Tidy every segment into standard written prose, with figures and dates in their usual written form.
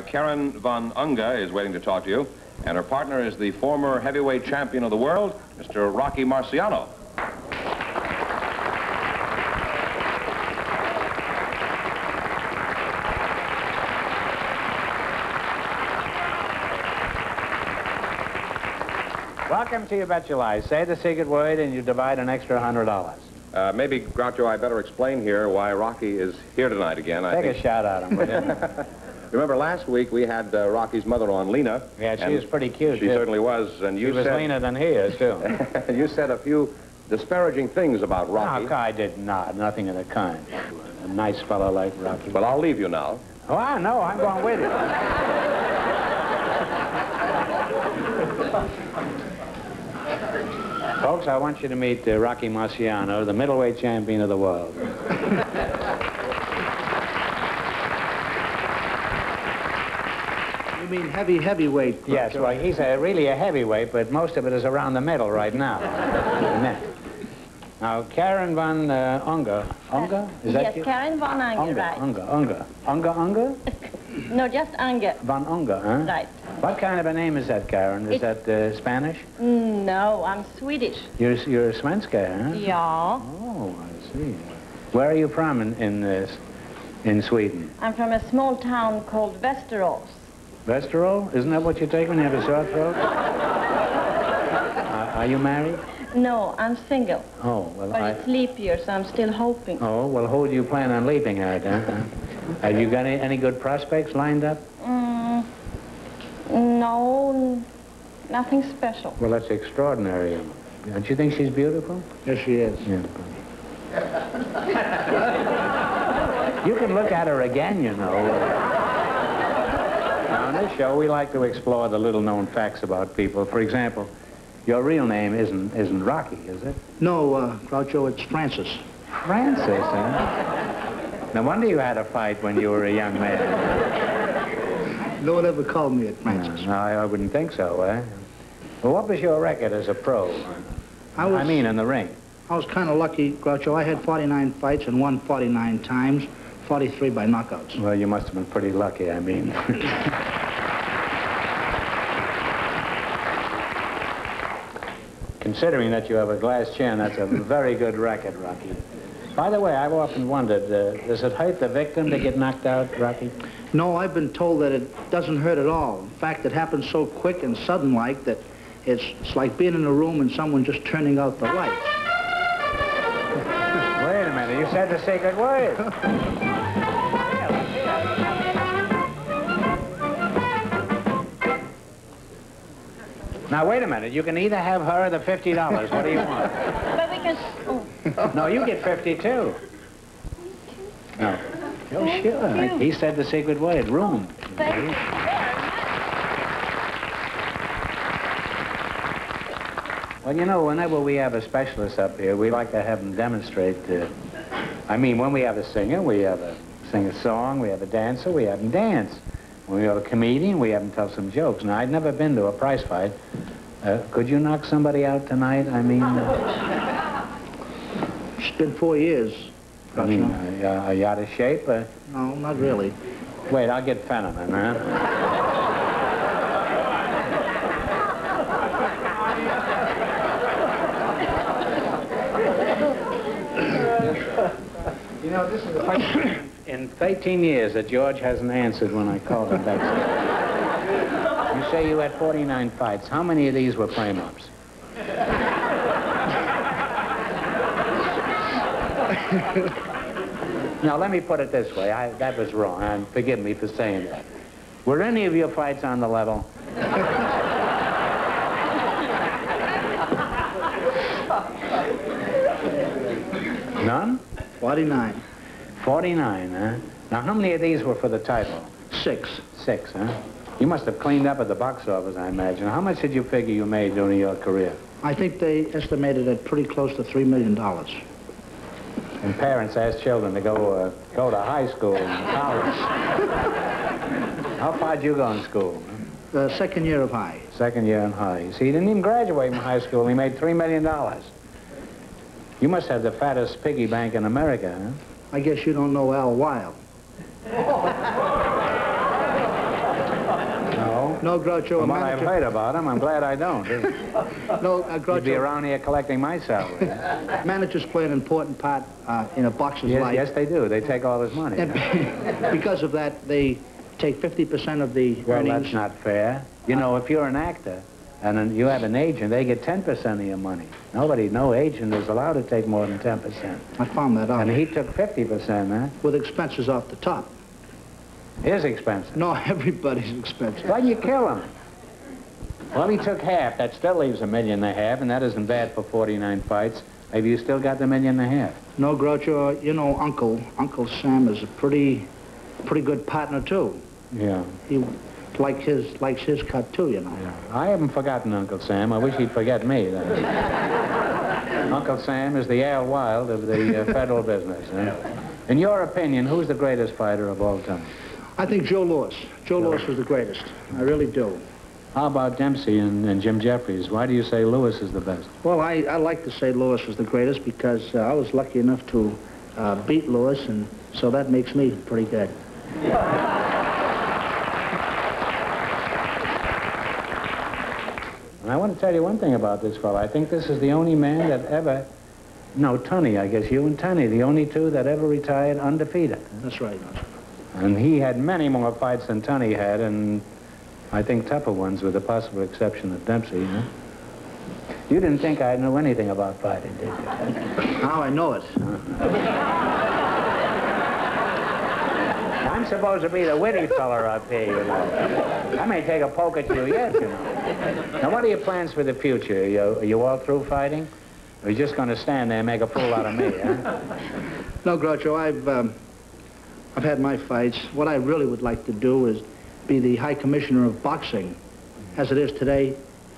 Karen von Unge is waiting to talk to you, and her partner is the former heavyweight champion of the world, Mr. Rocky Marciano. Welcome to You Bet Your Lies. Say the secret word and you divide an extra $100. Maybe, Groucho, I better explain here why Rocky is here tonight again. Take a shot at him, will you? Remember last week we had Rocky's mother on, Lena. Yeah, she was pretty cute. She certainly was. And you she was leaner than he is, too. You said a few disparaging things about Rocky. No, I did not. Nothing of the kind. A nice fellow like Rocky. Well, I'll leave you now. Oh, I know. I'm going with you. Folks, I want you to meet Rocky Marciano, the middleweight champion of the world. You mean heavyweight? Yes, well, he's really a heavyweight, but most of it is around the middle right now. Now, Karen von Unge. Unge? Is that yes, you? Karen von Unge, right. Unge? No, just Unge. Von Unge, huh? Right. What kind of a name is that, Karen? Is that Spanish? No, I'm Swedish. You're a Svenska, huh? Yeah. Oh, I see. Where are you from in Sweden? I'm from a small town called Västerås. Västerås? Isn't that what you take when you have a sore throat? Are you married? No, I'm single. Oh, well, but it's leap year, so I'm still hoping. Oh, well, who do you plan on leaping at, huh? Have you got any good prospects lined up? No, nothing special. Well, that's extraordinary. Don't you think she's beautiful? Yes, she is. Yeah. You can look at her again, you know. Now, on this show, we like to explore the little-known facts about people. For example, your real name isn't Rocky, is it? No, Groucho, it's Francis. Francis, huh? No wonder you had a fight when you were a young man. No one ever called me it, Francis. No, I wouldn't think so, eh? Well, what was your record as a pro? I mean, in the ring. I was kind of lucky, Groucho. I had 49 fights and won 49 times, 43 by knockouts. Well, you must have been pretty lucky, I mean. Considering that you have a glass chin, that's a very good record, Rocky. By the way, I've often wondered, does it hurt the victim to get knocked out, Rocky? No, I've been told that it doesn't hurt at all. In fact, it happens so quick and sudden-like that it's like being in a room and someone just turning out the lights. Wait a minute, you said the secret word. Now, wait a minute. You can either have her or the $50. What do you want? But we can... Oh. No, you get 52. No. Oh, sure. He said the secret word, room. Thank you. Well, you know, whenever we have a specialist up here, we like to have them demonstrate. I mean, when we have a singer, we have a sing a song. We have a dancer, we have them dance. When we have a comedian, we have them tell some jokes. Now, I'd never been to a prize fight. Could you knock somebody out tonight? I mean... It's been 4 years. I mean, are you out of shape? No, not really. Wait, I'll get Fenneman, huh? You know, this is the first in 13 years that George hasn't answered when I called him back. You say you had 49 fights. How many of these were frame-ups? Now, let me put it this way. That was wrong, and forgive me for saying that. Were any of your fights on the level? None? 49. 49, huh? Now, how many of these were for the title? 6. 6, huh? You must have cleaned up at the box office, I imagine. How much did you figure you made during your career? I think they estimated it pretty close to $3 million. And parents ask children to go to high school and college. How far did you go in school? Second year of high. Second year in high. See, he didn't even graduate from high school. He made $3 million. You must have the fattest piggy bank in America, huh? I guess you don't know Al Weil. No, Groucho, From what I've heard about him, I'm glad I don't. No, You'd be Groucho, around here collecting my salary. managers play an important part in a boxer's life. Yes, they do. They take all his money. And because of that, they take 50% of the Well, earnings. that's not fair. You know, if you're an actor and then you have an agent, they get 10% of your money. No agent is allowed to take more than 10%. I found that out. And he took 50%, huh? With expenses off the top. His expenses. No, everybody's expenses. Why'd you kill him? Well, he took half. That still leaves $1.5 million, and that isn't bad for 49 fights. Have you still got the $1.5 million? No, Groucho, you know, Uncle Sam is a pretty good partner, too. Yeah. He likes his cut, too, you know. Yeah. I haven't forgotten Uncle Sam. I wish he'd forget me, then. Uncle Sam is the Al Wild of the federal business. In your opinion, who's the greatest fighter of all time? I think Joe Louis. Joe Louis was the greatest. I really do. How about Dempsey and Jim Jeffries? Why do you say Louis is the best? Well, I like to say Louis was the greatest because I was lucky enough to beat Louis, and so that makes me pretty good. And I want to tell you one thing about this fellow. I think this is the only man that ever... No, Tunney, I guess you and Tunney, the only two that ever retired undefeated. That's right. And he had many more fights than Tunney had, and I think tougher ones, with the possible exception of Dempsey, huh? You didn't think I knew anything about fighting, did you? Now I know it. I'm supposed to be the witty fella up here, you know. I may take a poke at you yet, you know. Now, what are your plans for the future? Are you all through fighting? Or are you just going to stand there and make a fool out of me, huh? No, Groucho, I've had my fights. What I really would like to do is be the High Commissioner of Boxing. As it is today,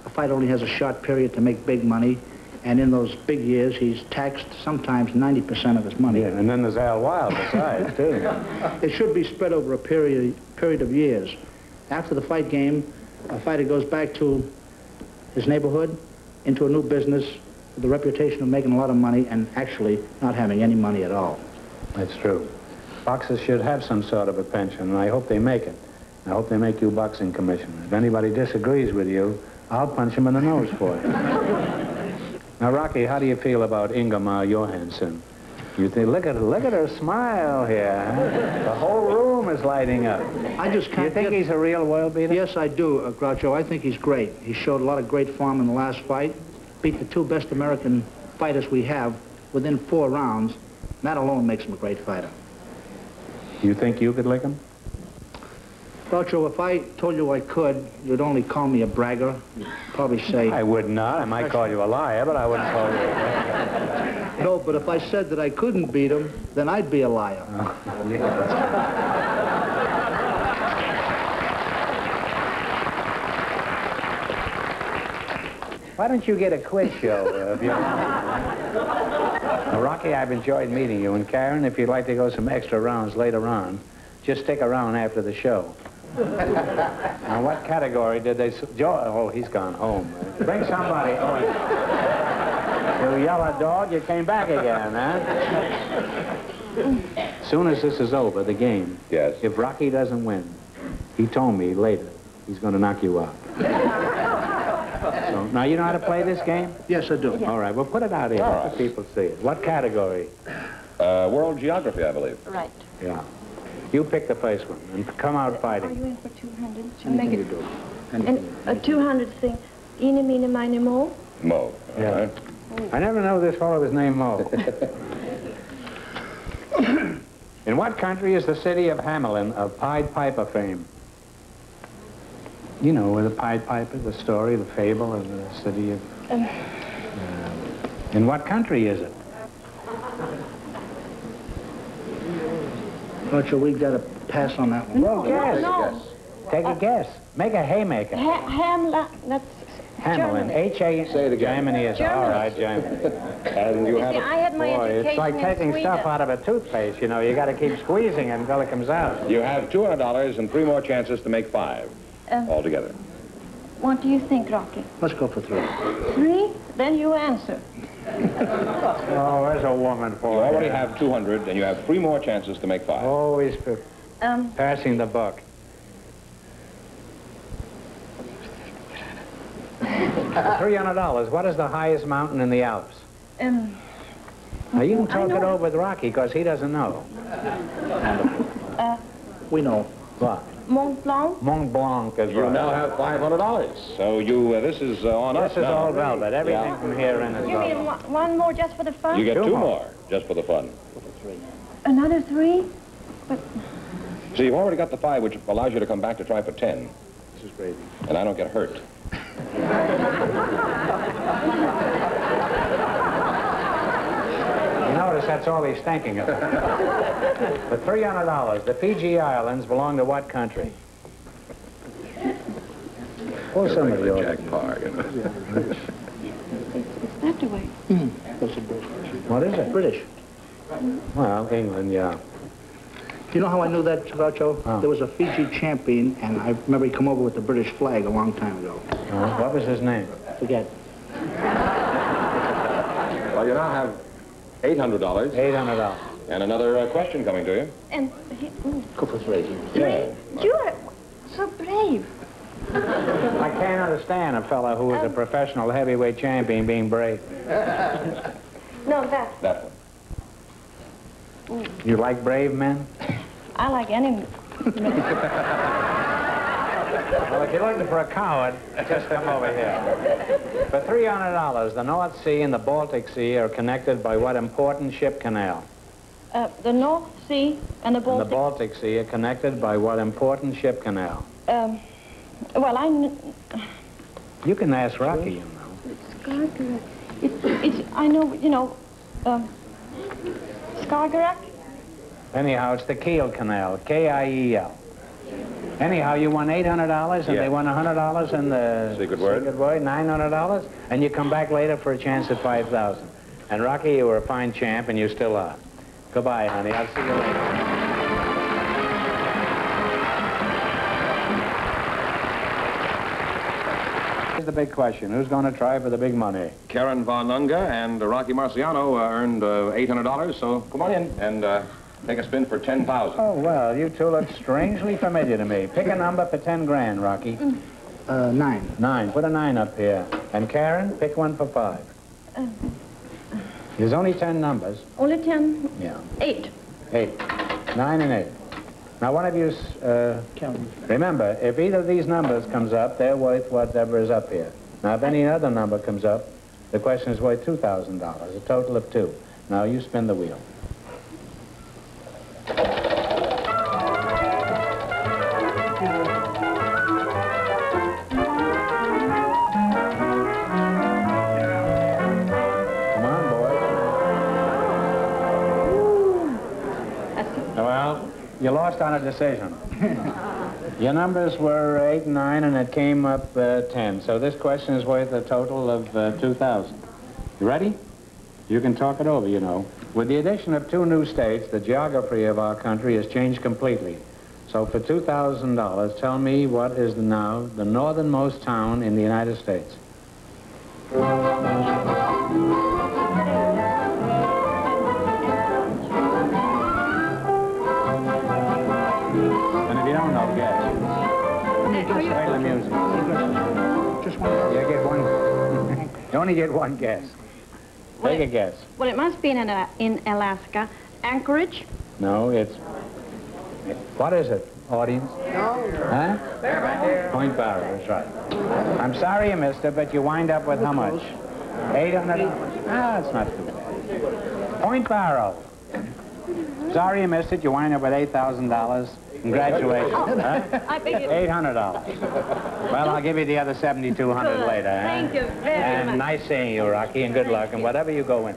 a fight only has a short period to make big money, and in those big years, he's taxed sometimes 90% of his money. Yeah, and then there's Al Wild besides, too. It should be spread over a period of years. After the fight game, a fighter goes back to his neighborhood, into a new business, with the reputation of making a lot of money and actually not having any money at all. That's true. Boxers should have some sort of a pension, and I hope they make it. I hope they make you boxing commissioner. If anybody disagrees with you, I'll punch him in the nose for it. Now, Rocky, how do you feel about Ingemar Johansson? You think, look at her smile here. Huh? The whole room is lighting up. I just can't. You think he's a real world beater? Yes, I do, Groucho. I think he's great. He showed a lot of great form in the last fight. Beat the two best American fighters we have within 4 rounds. And that alone makes him a great fighter. You think you could lick him? Groucho, if I told you I could, you'd only call me a bragger. You'd probably say... I would not. I might call you a liar, but I wouldn't call you a bragger. No, but if I said that I couldn't beat him, then I'd be a liar. Why don't you get a quiz show of your own? Now, Rocky, I've enjoyed meeting you. And Karen, if you'd like to go some extra rounds later on, just stick around after the show. Now, what category did they... Oh, he's gone home. Bring somebody. Oh, you yellow dog, you came back again, huh? As soon as this is over, the game, yes. If Rocky doesn't win, he told me later, he's going to knock you out. So, now, you know how to play this game? Yes, I do. All right, well, put it out here. Let the people see it. What category? World geography, I believe. Right. Yeah. You pick the first one and come out Are fighting. you in for 200? Anything you do. And a 200 thing. Eeny, meeny, miny, mo? Mo. Yeah. All right. I never know this fellow was named Mo. In what country is the city of Hamelin of Pied Piper fame? You know, where the Pied Piper, the story, the fable of the city of... in what country is it? Groucho, we got to pass on that one. Well, guess. No. Take a guess. Make a haymaker. Hamla, that's Hamelin, Germany. H-A... Say it again. Germany is all right, Germany. And you have See, I had my Boy, education it's like in taking Sweden. stuff out of a toothpaste, you know. You got to keep squeezing it until it comes out. You have $200 and 3 more chances to make 5 altogether. What do you think, Rocky? Let's go for 3. 3? Then you answer. Oh, there's a woman You for already have 200, and you have 3 more chances to make 5. Always passing the buck. $300. What is the highest mountain in the Alps? Now, you can talk it over with Rocky, because he doesn't know. We know. What? Mont Blanc? Mont Blanc is You right. now have $500. So you, this is on us This is now. all velvet. Everything from here in is You mean velvet. one more just for the fun? You get Two two more. more, just for the fun. Another 3? So you've already got the 5, which allows you to come back to try for 10. This is crazy. And I don't get hurt. You notice that's all he's thinking of. For $300, the Fiji Islands belong to what country? Or somebody else. Jack Parr, you know. It's that way. What is it? British. Well, England, yeah. Do you know how I knew that, Groucho? Oh. There was a Fiji champion, and I remember he come over with the British flag a long time ago. What was his name? Forget. Well, you now have $800. $800. And another question coming to you. And Go for 3. Yeah. you're so brave. I can't understand a fellow who is a professional heavyweight champion being brave. No, that. That one. You like brave men? I like any. Well, if you're looking for a coward, just come over here. For $300, the North Sea and the Baltic Sea are connected by what important ship canal? The North Sea and the And Baltic. the Baltic Sea are connected by what important ship canal? Well, You can ask Rocky, you know. Skagerrak. It's, I know, you know, Skagerrak? Anyhow, it's the Kiel Canal, K-I-E-L. Anyhow, you won $800, and Yeah. they won $100 in the Secret word. $900, and you come back later for a chance at $5,000. And Rocky, you were a fine champ, and you still are. Goodbye, honey. I'll see you later. Here's the big question. Who's going to try for the big money? Karen von Unge and Rocky Marciano earned $800, so come on in and take a spin for $10,000. Oh, well, you two look strangely familiar to me. Pick a number for 10 grand, Rocky. 9. 9. Put a 9 up here. And Karen, pick one for 5. There's only 10 numbers. Only 10? Yeah. 8. 8. 9 and 8. Now, one of you, remember, if either of these numbers comes up, they're worth whatever is up here. Now, if any other number comes up, the question is worth $2,000, a total of 2. Now, you spin the wheel. Come on, boys. Well, you lost on a decision. Your numbers were 8 and 9, and it came up 10. So this question is worth a total of 2,000. You ready? You can talk it over, you know. With the addition of 2 new states, the geography of our country has changed completely. So for $2,000, tell me what is now the northernmost town in the United States. And if you don't know, guess. Play the music. Just one. You get one. You only get one guess. Take a guess. Well, it must be in Alaska. Anchorage? No, it's... What is it, audience? No. Huh? Point Barrow, that's right. I'm sorry you missed it, but you wind up with how much? 800? Ah, it's not too bad. Point Barrow. Sorry you missed it, you wind up with $8,000. Congratulations. Huh? I figured... $800. Well, I'll give you the other $7,200 later. Thank you very And much. nice seeing you, Rocky, and good luck, and whatever you go in.